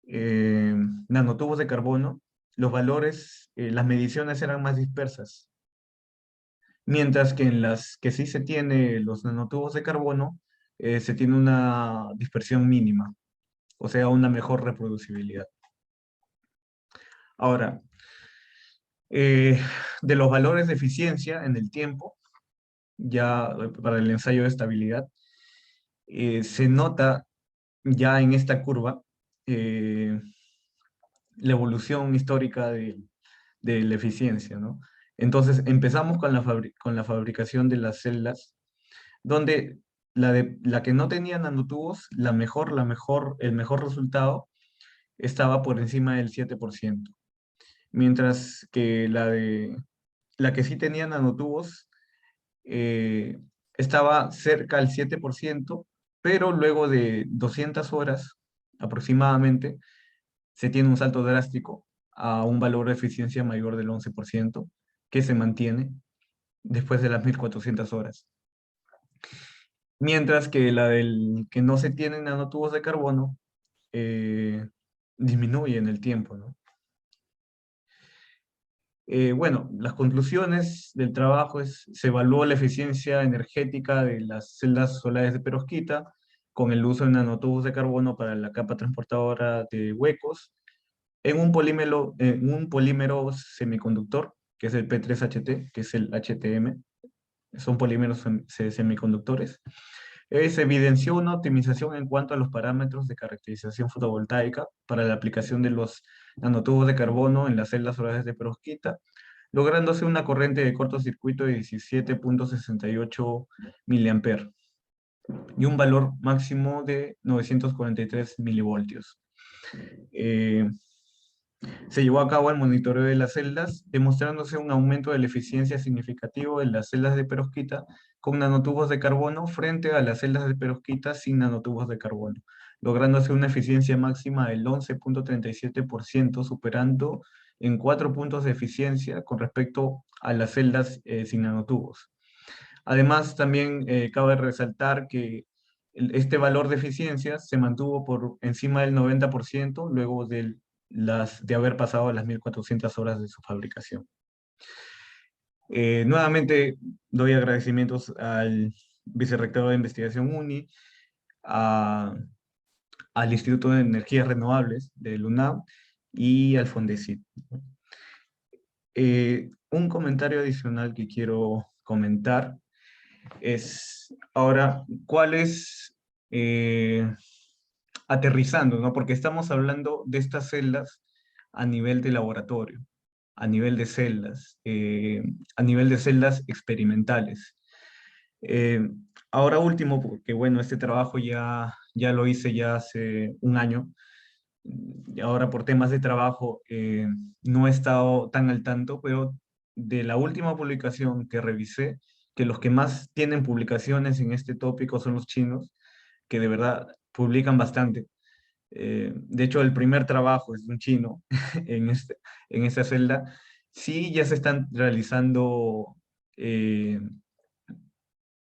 nanotubos de carbono, los valores, las mediciones eran más dispersas. Mientras que en las que sí se tiene los nanotubos de carbono, se tiene una dispersión mínima, o sea, una mejor reproducibilidad. Ahora, eh, de los valores de eficiencia en el tiempo, ya para el ensayo de estabilidad, se nota ya en esta curva eh, la evolución histórica de la eficiencia, ¿no? Entonces empezamos con con la fabricación de las celdas, donde la que no tenía nanotubos, el mejor resultado estaba por encima del 7%, mientras que la que sí tenía nanotubos eh, estaba cerca al 7%, pero luego de 200 horas aproximadamente se tiene un salto drástico a un valor de eficiencia mayor del 11%, que se mantiene después de las 1400 horas. Mientras que la del que no se tienen nanotubos de carbono eh, disminuye en el tiempo, ¿no? Bueno, las conclusiones del trabajo se evaluó la eficiencia energética de las celdas solares de perovskita con el uso de nanotubos de carbono para la capa transportadora de huecos en un polímero semiconductor, que es el P3HT, que es el HTM, son polímeros semiconductores. Se evidenció una optimización en cuanto a los parámetros de caracterización fotovoltaica para la aplicación de los nanotubos de carbono en las celdas solares de perovskita, lográndose una corriente de cortocircuito de 17,68 miliamperes y un valor máximo de 943 milivoltios. Eh, Se llevó a cabo el monitoreo de las celdas, demostrándose un aumento de la eficiencia significativo en las celdas de perovskita con nanotubos de carbono frente a las celdas de perovskita sin nanotubos de carbono, lográndose una eficiencia máxima del 11,37%, superando en 4 puntos de eficiencia con respecto a las celdas sin nanotubos. Además, también cabe resaltar que este valor de eficiencia se mantuvo por encima del 90% luego de haber pasado las 1400 horas de su fabricación. Nuevamente doy agradecimientos al vicerrector de investigación UNI, al Instituto de Energías Renovables del UNAM y al Fondesit. Un comentario adicional que quiero comentar es ahora cuál es, aterrizando, ¿no? Porque estamos hablando de estas celdas a nivel de laboratorio, a nivel de celdas, a nivel de celdas experimentales. Eh, Ahora último, porque bueno, este trabajo ya lo hice ya hace un año, y ahora por temas de trabajo no he estado tan al tanto, pero de la última publicación que revisé, que los que más tienen publicaciones en este tópico son los chinos, que de verdad publican bastante. De hecho, el primer trabajo es de un chino en esta celda. Sí, ya se están realizando eh,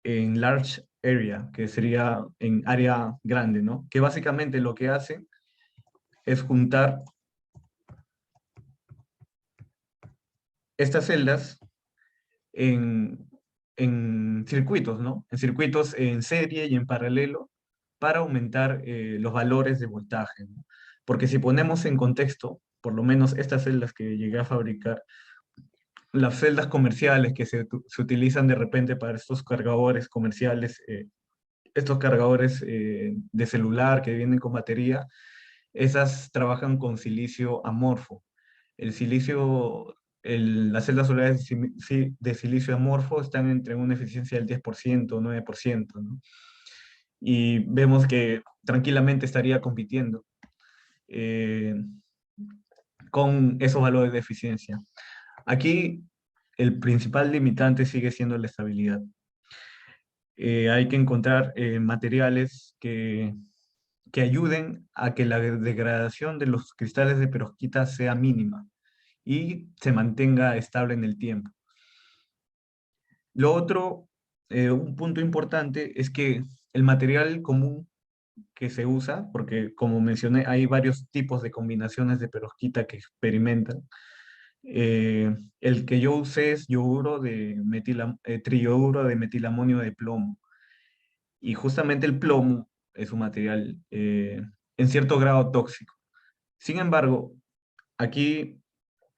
en large area, que sería en área grande, ¿no? Que básicamente lo que hacen es juntar estas celdas en, en circuitos, ¿no? En circuitos en serie y en paralelo para aumentar los valores de voltaje, ¿no? Porque si ponemos en contexto, por lo menos estas celdas que llegué a fabricar, las celdas comerciales que se utilizan de repente para estos cargadores comerciales, estos cargadores de celular que vienen con batería, esas trabajan con silicio amorfo. El silicio, las celdas solares de silicio amorfo están entre una eficiencia del 10%, 9%, ¿no? Y vemos que tranquilamente estaría compitiendo eh, con esos valores de eficiencia. Aquí el principal limitante sigue siendo la estabilidad. Hay que encontrar materiales que ayuden a que la degradación de los cristales de perovskita sea mínima y se mantenga estable en el tiempo. Lo otro, un punto importante, es que el material común que se usa, porque como mencioné, hay varios tipos de combinaciones de perovskita que experimentan. El que yo usé es triioduro de metilamonio de plomo. Y justamente el plomo es un material en cierto grado tóxico. Sin embargo, aquí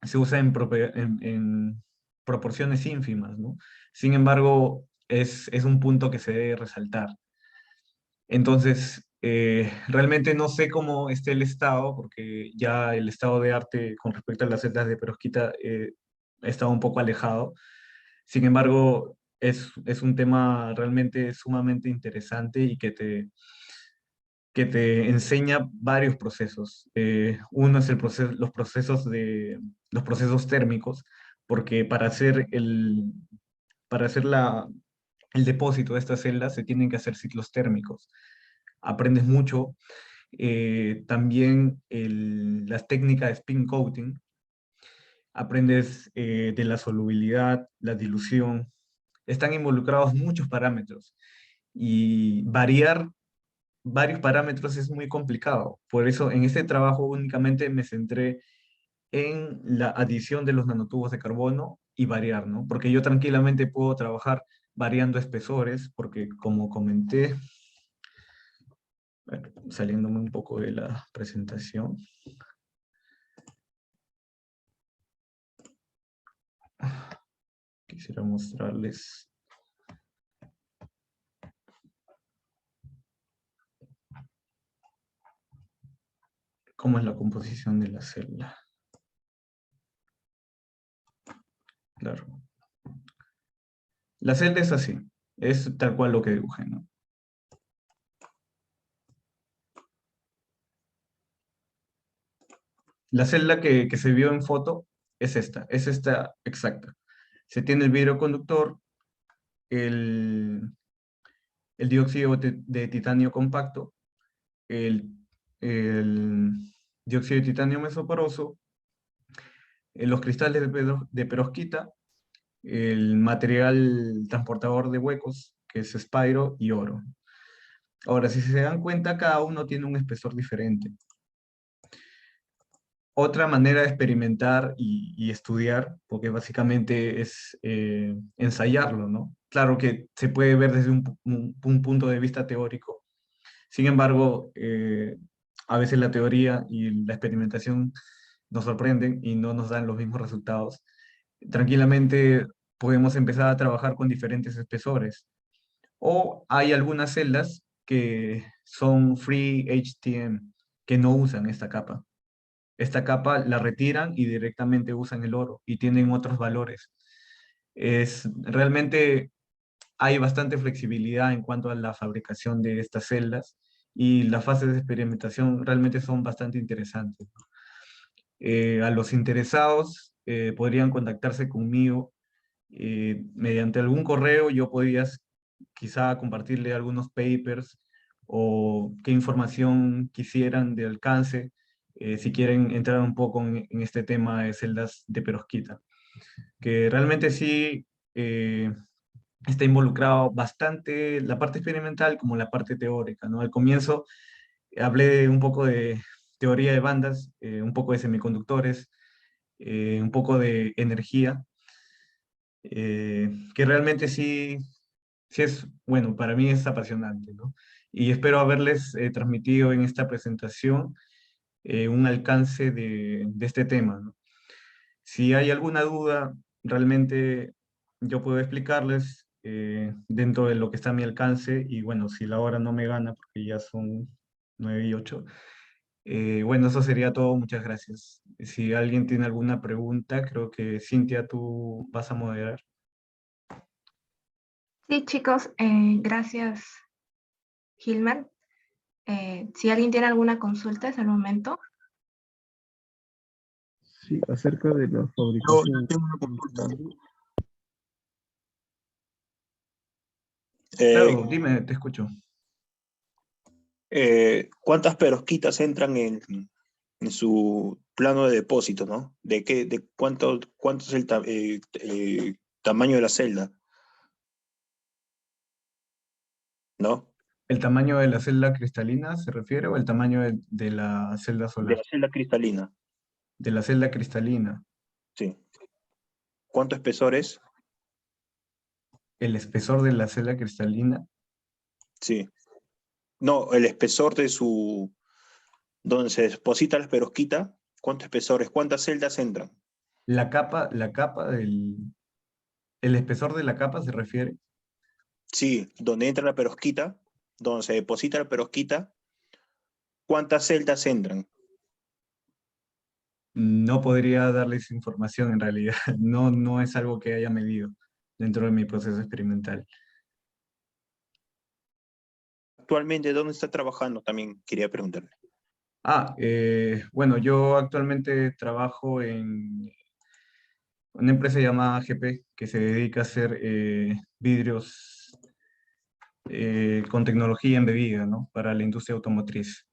se usa en proporciones ínfimas, ¿no? Sin embargo, es un punto que se debe resaltar. Entonces, realmente no sé cómo esté el estado, porque ya el estado de arte con respecto a las celdas de Perovskita está un poco alejado. Sin embargo, es un tema realmente sumamente interesante y que te enseña varios procesos. Uno es los procesos térmicos, porque para hacer el depósito de estas celdas se tienen que hacer ciclos térmicos. Aprendes mucho. También las técnicas de spin coating. Aprendes de la solubilidad, la dilución. Están involucrados muchos parámetros y variar varios parámetros es muy complicado. Por eso en este trabajo únicamente me centré en la adición de los nanotubos de carbono y variar, ¿no? Porque yo tranquilamente puedo trabajar variando espesores, porque como comenté, bueno, saliéndome un poco de la presentación, quisiera mostrarles cómo es la composición de la celda. Claro. La celda es así, es tal cual lo que dibujé, ¿no? La celda que se vio en foto es esta exacta. Se tiene el vidrio conductor, el, el dióxido de titanio compacto, el, el dióxido de titanio mesoporoso, los cristales de perovskita, el material transportador de huecos, que es Spyro, y oro. Ahora, si se dan cuenta, cada uno tiene un espesor diferente. Otra manera de experimentar y estudiar, porque básicamente es ensayarlo, ¿no? Claro que se puede ver desde un punto de vista teórico. Sin embargo, a veces la teoría y la experimentación nos sorprenden y no nos dan los mismos resultados. Tranquilamente podemos empezar a trabajar con diferentes espesores. O hay algunas celdas que son free HTM, que no usan esta capa. Esta capa la retiran y directamente usan el oro y tienen otros valores. Realmente hay bastante flexibilidad en cuanto a la fabricación de estas celdas y las fases de experimentación realmente son bastante interesantes. A los interesados podrían contactarse conmigo mediante algún correo. Yo podría quizá compartirle algunos papers o qué información quisieran de alcance, si quieren entrar un poco en este tema de celdas de perovskita, que realmente sí está involucrado bastante la parte experimental como la parte teórica, ¿no? Al comienzo hablé un poco de teoría de bandas, un poco de semiconductores, un poco de energía, que realmente sí es, bueno, para mí es apasionante, ¿no? Y espero haberles transmitido en esta presentación un alcance de este tema, ¿no? Si hay alguna duda, realmente yo puedo explicarles dentro de lo que está a mi alcance y bueno, si la hora no me gana, porque ya son 9:08, bueno, eso sería todo. Muchas gracias. Si alguien tiene alguna pregunta, creo que Cintia, tú vas a moderar. Sí, chicos, gracias, Gilman. Si alguien tiene alguna consulta, es el momento. Sí, acerca de la Yo fabricación. tengo una consulta. Claro, dime, te escucho. ¿Cuántas perovskitas entran en su plano de depósito, ¿no? De cuánto es el tamaño de la celda, ¿no? ¿El tamaño de la celda cristalina se refiere o el tamaño de la celda De solar? la celda cristalina, De la celda cristalina. sí. ¿Cuánto espesor es? El espesor de la celda cristalina. Sí. No, el espesor donde se deposita la perovskita, ¿cuánto espesor es? ¿Cuántas celdas entran? La capa el espesor de la capa se refiere. Sí, donde entra la perovskita, donde se deposita la perovskita, ¿cuántas celdas entran? No podría darles información en realidad. No, no es algo que haya medido dentro de mi proceso experimental. Actualmente, ¿dónde está trabajando? También quería preguntarle. Bueno, yo actualmente trabajo en una empresa llamada AGP que se dedica a hacer vidrios con tecnología embebida, ¿no? Para la industria automotriz.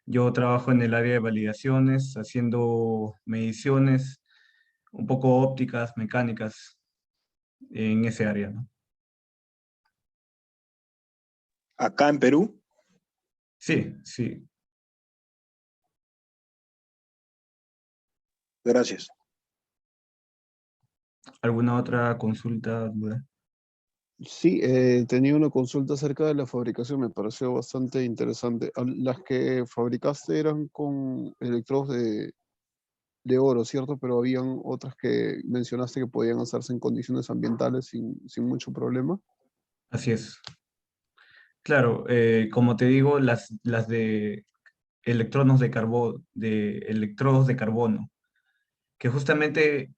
Yo trabajo en el área de validaciones, haciendo mediciones, un poco ópticas, mecánicas, en ese área, ¿no? ¿Acá en Perú? Sí, sí. Gracias. ¿Alguna otra consulta, duda? Sí, tenía una consulta acerca de la fabricación, me pareció bastante interesante. Las que fabricaste eran con electrodos de oro, ¿cierto? Pero habían otras que mencionaste que podían hacerse en condiciones ambientales sin mucho problema. Así es. Claro, como te digo, las de electrodos de carbono, que justamente,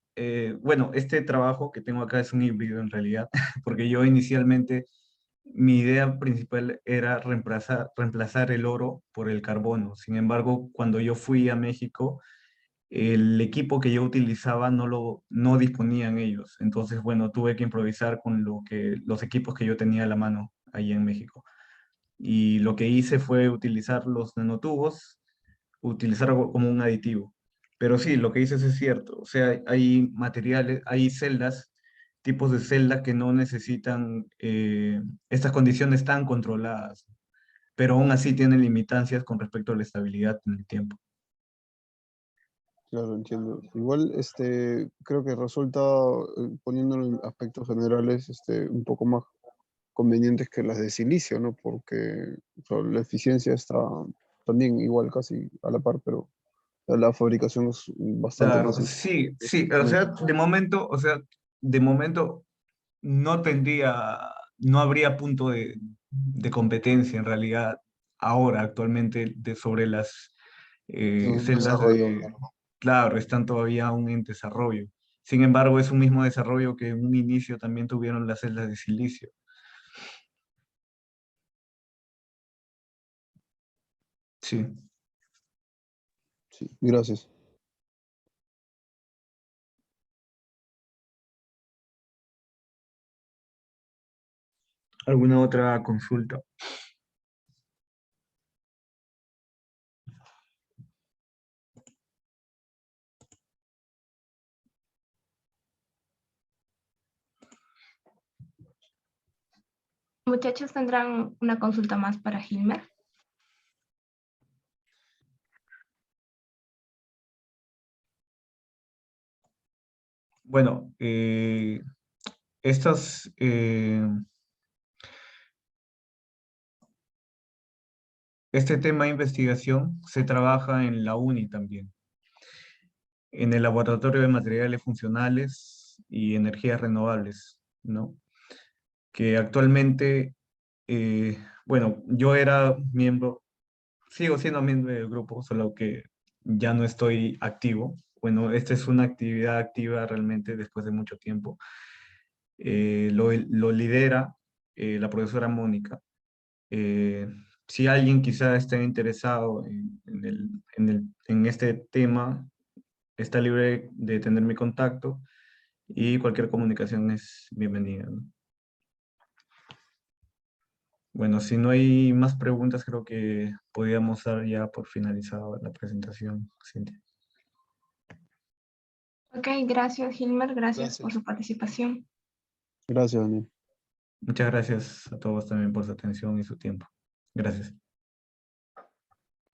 bueno, este trabajo que tengo acá es un híbrido en realidad, porque yo inicialmente, mi idea principal era reemplazar el oro por el carbono. Sin embargo, cuando yo fui a México, el equipo que yo utilizaba no disponían ellos. Entonces, bueno, tuve que improvisar con los equipos que yo tenía a la mano ahí en México. Y lo que hice fue utilizar los nanotubos, utilizarlo como un aditivo. Pero sí, lo que dices es cierto. O sea, hay materiales, hay celdas, tipos de celdas que no necesitan estas condiciones tan controladas, pero aún así tienen limitancias con respecto a la estabilidad en el tiempo. Claro, entiendo. Igual, creo que resulta, poniéndolo en aspectos generales, un poco más convenientes que las de silicio, ¿no? Porque o sea, la eficiencia está también igual casi a la par, pero la fabricación es bastante más Claro, sencilla. sí, sí, o sea, de momento no no habría punto de competencia en realidad ahora, actualmente, sobre las En celdas desarrollo. claro, están todavía aún en desarrollo. Sin embargo, es un mismo desarrollo que en un inicio también tuvieron las celdas de silicio. Sí. Sí, gracias. ¿Alguna otra consulta? Muchachos, ¿tendrán una consulta más para Gilmer? Bueno, estas, este tema de investigación se trabaja en la UNI también, en el Laboratorio de Materiales Funcionales y Energías Renovables, ¿no? Que actualmente, bueno, yo era miembro, sigo siendo miembro del grupo, solo que ya no estoy activo. Bueno, esta es una actividad activa realmente después de mucho tiempo. Lo lidera la profesora Mónica. Eh, si alguien quizá esté interesado en este tema, está libre de tener mi contacto y cualquier comunicación es bienvenida, ¿no? Bueno, si no hay más preguntas, creo que podríamos dar ya por finalizada la presentación, Cintia. Ok, gracias Gilmer, gracias por Gracias. su participación. Gracias, Daniel. Muchas gracias a todos también por su atención y su tiempo. Gracias.